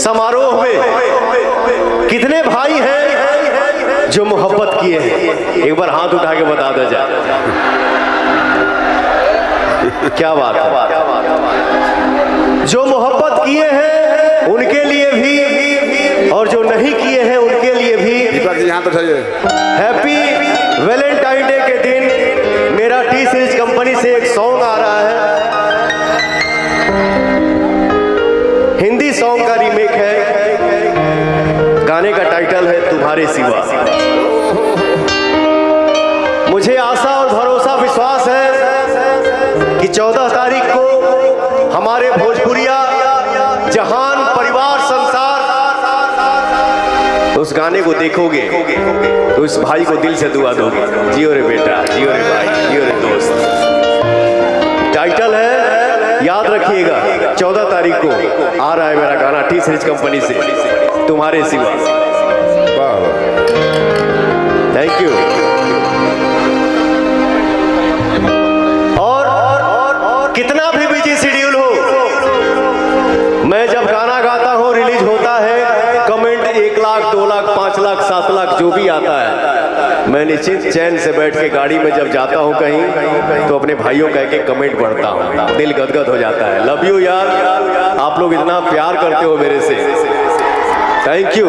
समारोह में कितने भाई हैं जो मोहब्बत किए हैं? एक बार हाथ उठा के बता दो जाए। क्या बात है। जो मोहब्बत किए हैं उनके लिए भी और जो नहीं किए हैं उनके लिए भी हैप्पी वैलेंटाइन डे के दिन मेरा टी सीरीज कंपनी से एक सॉन्ग आ रहा है। हिंदी सॉन्ग का रीमेक है। गाने का टाइटल है तुम्हारे सिवा। मुझे आशा और भरोसा विश्वास है कि 14 तारीख को हमारे भोजपुरिया जहान परिवार संसार उस गाने को देखोगे तो उस भाई को दिल से दुआ दोगे। जियो रे बेटा, जियो रे भाई, जियो रे दोस्त। टाइटल है, याद रखिएगा, 14 तारीख को आ रहा है मेरा गाना टी सीरीज कंपनी से, तुम्हारे सिवा। Thank you. और कितना भी बिजी शेड्यूल हो, मैं जब गाना गाता हूँ, रिलीज होता है, कमेंट 1 लाख 2 लाख 5 लाख 7 लाख जो भी आता है, मैं निश्चित चैन से बैठ के गाड़ी में जब जाता हूँ कहीं तो अपने भाइयों कह के कमेंट पढ़ता हूँ। दिल गदगद हो जाता है। लव यू यार, आप लोग इतना प्यार करते हो मेरे से। Thank you.